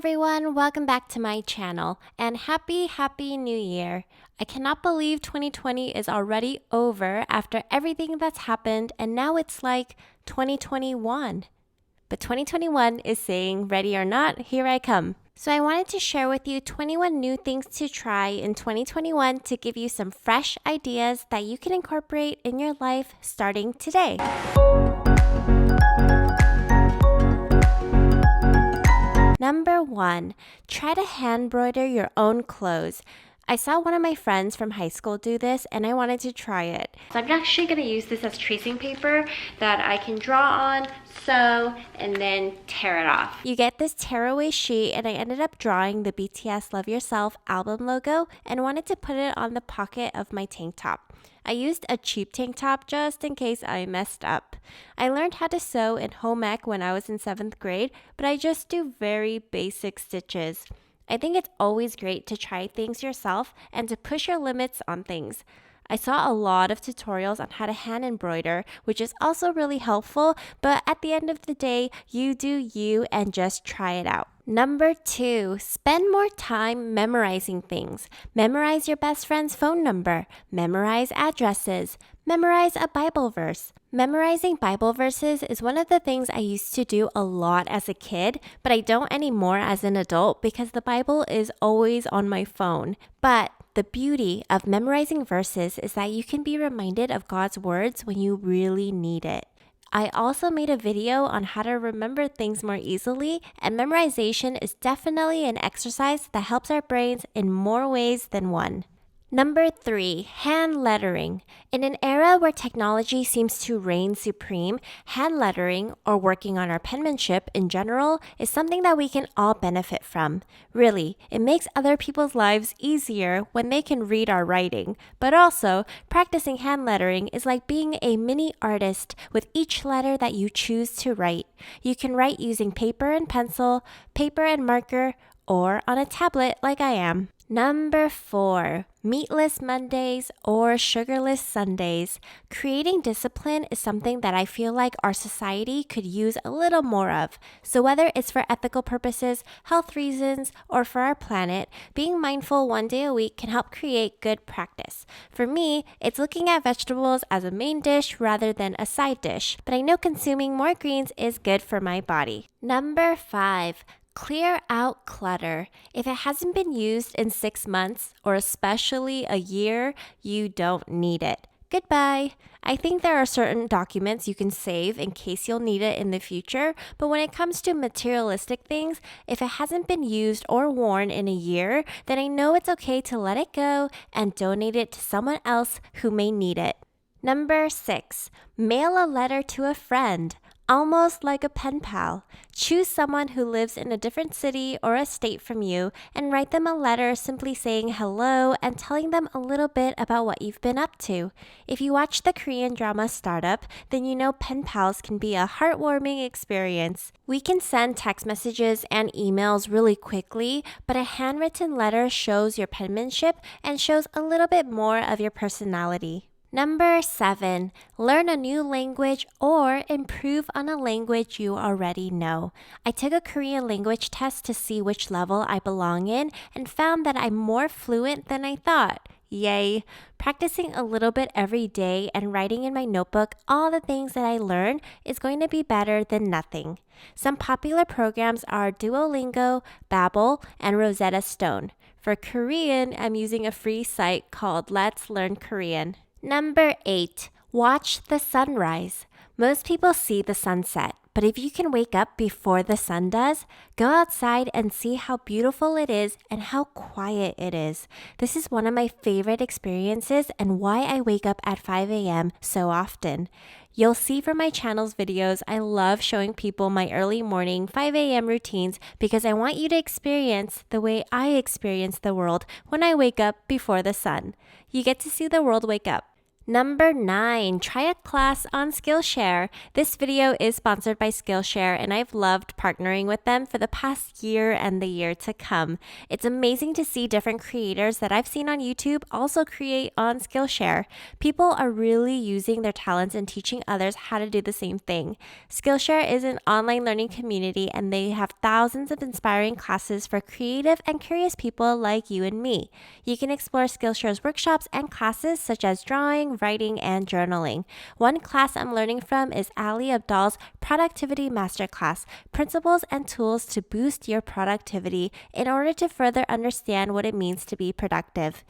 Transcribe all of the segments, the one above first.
everyone, welcome back to my channel and happy new year. I cannot believe 2020 is already over after everything that's happened and now it's like 2021. But 2021 is saying ready or not, here I come. So I wanted to share with you 21 new things to try in 2021 to give you some fresh ideas that you can incorporate in your life starting today. Number 1, try to hand embroider your own clothes. I saw one of my friends from high school do this and I wanted to try it. So I'm actually going to use this as tracing paper that I can draw on, sew, and then tear it off. You get this tearaway sheet and I ended up drawing the BTS Love Yourself album logo and wanted to put it on the pocket of my tank top. I used a cheap tank top just in case I messed up. I learned how to sew in home ec when I was in 7th grade, but I just do very basic stitches. I think it's always great to try things yourself and to push your limits on things. I saw a lot of tutorials on how to hand embroider, which is also really helpful, but at the end of the day, you do you and just try it out. Number 2, spend more time memorizing things. Memorize your best friend's phone number. Memorize addresses. Memorize a Bible verse. Memorizing Bible verses is one of the things I used to do a lot as a kid, but I don't anymore as an adult because the Bible is always on my phone. But the beauty of memorizing verses is that you can be reminded of God's words when you really need it. I also made a video on how to remember things more easily, and memorization is definitely an exercise that helps our brains in more ways than one. Number 3, hand lettering. In an era where technology seems to reign supreme, hand lettering, or working on our penmanship in general, is something that we can all benefit from. Really, it makes other people's lives easier when they can read our writing. But also, practicing hand lettering is like being a mini artist with each letter that you choose to write. You can write using paper and pencil, paper and marker, or on a tablet like I am. Number 4, meatless Mondays or sugarless Sundays. Creating discipline is something that I feel like our society could use a little more of. So whether it's for ethical purposes, health reasons, or for our planet, being mindful one day a week can help create good practice. For me, it's looking at vegetables as a main dish rather than a side dish, but I know consuming more greens is good for my body. Number 5, clear out clutter. If it hasn't been used in 6 months or especially a year, you don't need it. Goodbye. I think there are certain documents you can save in case you'll need it in the future, but when it comes to materialistic things, if it hasn't been used or worn in a year, then I know it's okay to let it go and donate it to someone else who may need it. Number 6, mail a letter to a friend. Almost like a pen pal. Choose someone who lives in a different city or a state from you and write them a letter simply saying hello and telling them a little bit about what you've been up to. If you watch the Korean drama Startup, then you know pen pals can be a heartwarming experience. We can send text messages and emails really quickly, but a handwritten letter shows your penmanship and shows a little bit more of your personality. Number 7, learn a new language or improve on a language you already know. I took a Korean language test to see which level I belong in and found that I'm more fluent than I thought. Yay! Practicing a little bit every day and writing in my notebook all the things that I learn is going to be better than nothing. Some popular programs are Duolingo, Babbel, and Rosetta Stone. For Korean, I'm using a free site called Let's Learn Korean. Number 8, watch the sunrise. Most people see the sunset, but if you can wake up before the sun does, go outside and see how beautiful it is and how quiet it is. This is one of my favorite experiences and why I wake up at 5 a.m. so often. You'll see from my channel's videos, I love showing people my early morning 5 a.m. routines because I want you to experience the way I experience the world when I wake up before the sun. You get to see the world wake up. Number 9, try a class on Skillshare. This video is sponsored by Skillshare, and I've loved partnering with them for the past year and the year to come. It's amazing to see different creators that I've seen on YouTube also create on Skillshare. People are really using their talents and teaching others how to do the same thing. Skillshare is an online learning community, and they have thousands of inspiring classes for creative and curious people like you and me. You can explore Skillshare's workshops and classes such as drawing, writing, and journaling. One class I'm learning from is Ali Abdal's Productivity Masterclass, Principles and Tools to Boost Your Productivity in order to further understand what it means to be productive.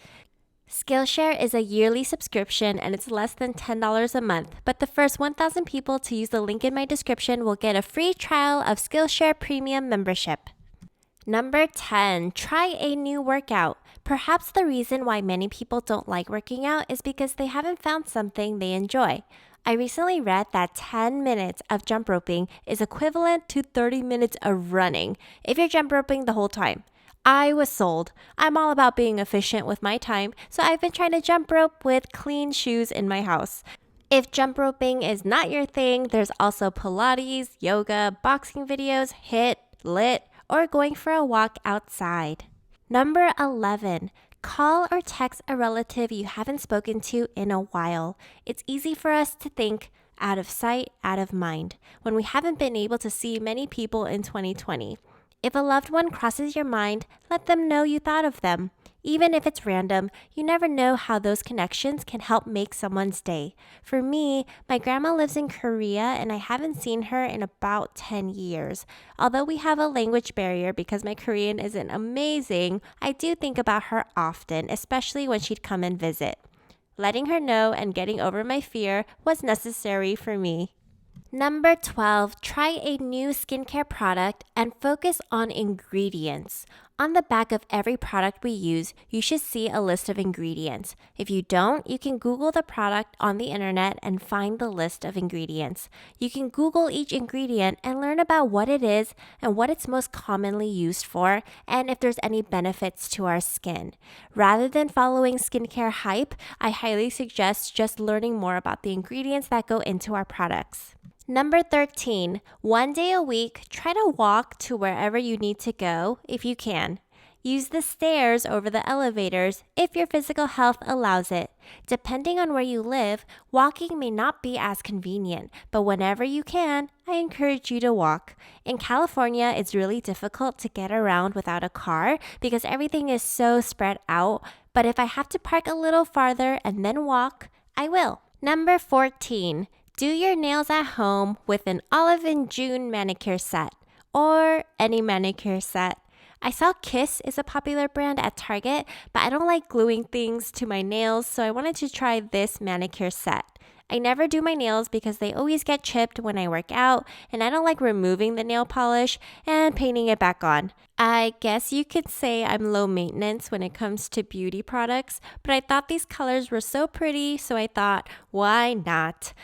Skillshare is a yearly subscription and it's less than $10 a month, but the first 1,000 people to use the link in my description will get a free trial of Skillshare Premium membership. Number 10, try a new workout. Perhaps the reason why many people don't like working out is because they haven't found something they enjoy. I recently read that 10 minutes of jump roping is equivalent to 30 minutes of running if you're jump roping the whole time. I was sold. I'm all about being efficient with my time, so I've been trying to jump rope with clean shoes in my house. If jump roping is not your thing, there's also Pilates, yoga, boxing videos, HIIT, LIT, or going for a walk outside. Number 11, call or text a relative you haven't spoken to in a while. It's easy for us to think out of sight, out of mind, when we haven't been able to see many people in 2020. If a loved one crosses your mind, let them know you thought of them. Even if it's random, you never know how those connections can help make someone's day. For me, my grandma lives in Korea and I haven't seen her in about 10 years. Although we have a language barrier because my Korean isn't amazing, I do think about her often, especially when she'd come and visit. Letting her know and getting over my fear was necessary for me. Number 12, try a new skincare product and focus on ingredients. On the back of every product we use, you should see a list of ingredients. If you don't, you can Google the product on the internet and find the list of ingredients. You can Google each ingredient and learn about what it is and what it's most commonly used for, and if there's any benefits to our skin. Rather than following skincare hype, I highly suggest just learning more about the ingredients that go into our products. Number 13, one day a week, try to walk to wherever you need to go if you can. Use the stairs over the elevators if your physical health allows it. Depending on where you live, walking may not be as convenient, but whenever you can, I encourage you to walk. In California, it's really difficult to get around without a car because everything is so spread out, but if I have to park a little farther and then walk, I will. Number 14, do your nails at home with an Olive and June manicure set or any manicure set. I saw Kiss is a popular brand at Target, but I don't like gluing things to my nails, so I wanted to try this manicure set. I never do my nails because they always get chipped when I work out, and I don't like removing the nail polish and painting it back on. I guess you could say I'm low maintenance when it comes to beauty products, but I thought these colors were so pretty, so I thought, why not?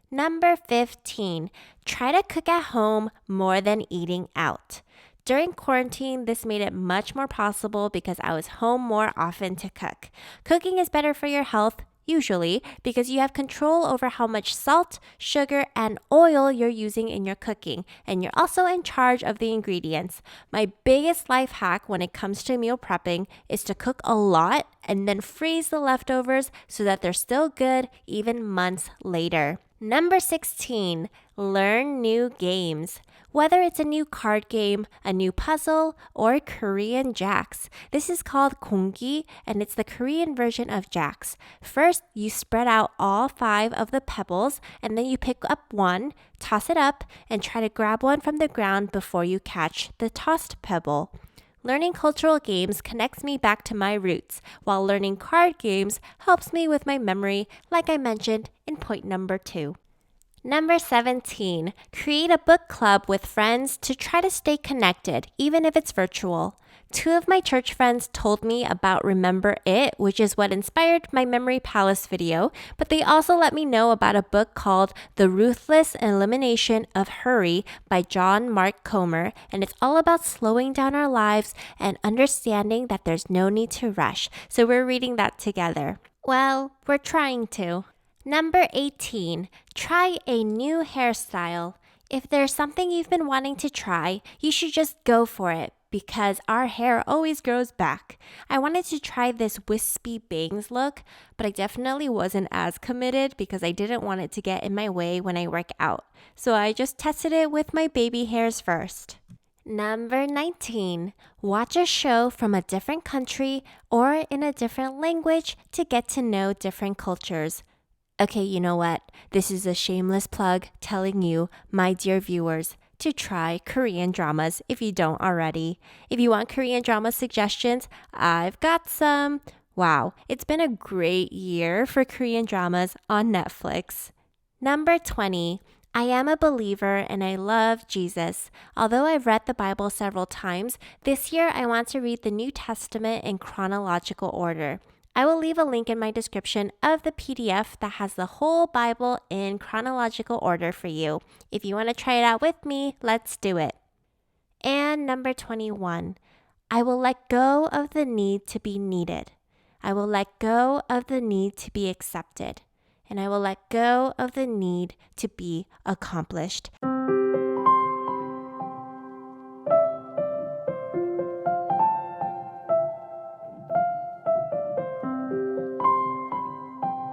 Number 15, try to cook at home more than eating out. During quarantine, this made it much more possible because I was home more often to cook. Cooking is better for your health, usually, because you have control over how much salt, sugar, and oil you're using in your cooking, and you're also in charge of the ingredients. My biggest life hack when it comes to meal prepping is to cook a lot and then freeze the leftovers so that they're still good even months later. Number 16, learn new games. Whether it's a new card game, a new puzzle, or Korean jacks. This is called Gonggi, and it's the Korean version of jacks. First, you spread out all 5 of the pebbles, and then you pick up one, toss it up, and try to grab one from the ground before you catch the tossed pebble. Learning cultural games connects me back to my roots, while learning card games helps me with my memory, like I mentioned in point number 2. Number 17, create a book club with friends to try to stay connected, even if it's virtual. 2 of my church friends told me about Remember It, which is what inspired my Memory Palace video, but they also let me know about a book called The Ruthless Elimination of Hurry by John Mark Comer, and it's all about slowing down our lives and understanding that there's no need to rush. So we're reading that together. Well, we're trying to. Number 18, try a new hairstyle. If there's something you've been wanting to try, you should just go for it because our hair always grows back. I wanted to try this wispy bangs look, but I definitely wasn't as committed because I didn't want it to get in my way when I work out. So I just tested it with my baby hairs first. Number 19, watch a show from a different country or in a different language to get to know different cultures. Okay, you know what? This is a shameless plug telling you, my dear viewers, to try Korean dramas if you don't already. If you want Korean drama suggestions, I've got some. Wow, it's been a great year for Korean dramas on Netflix. Number 20, I am a believer and I love Jesus. Although I've read the Bible several times, this year I want to read the New Testament in chronological order. I will leave a link in my description of the PDF that has the whole Bible in chronological order for you. If you want to try it out with me, let's do it. And number 21, I will let go of the need to be needed. I will let go of the need to be accepted. And I will let go of the need to be accomplished.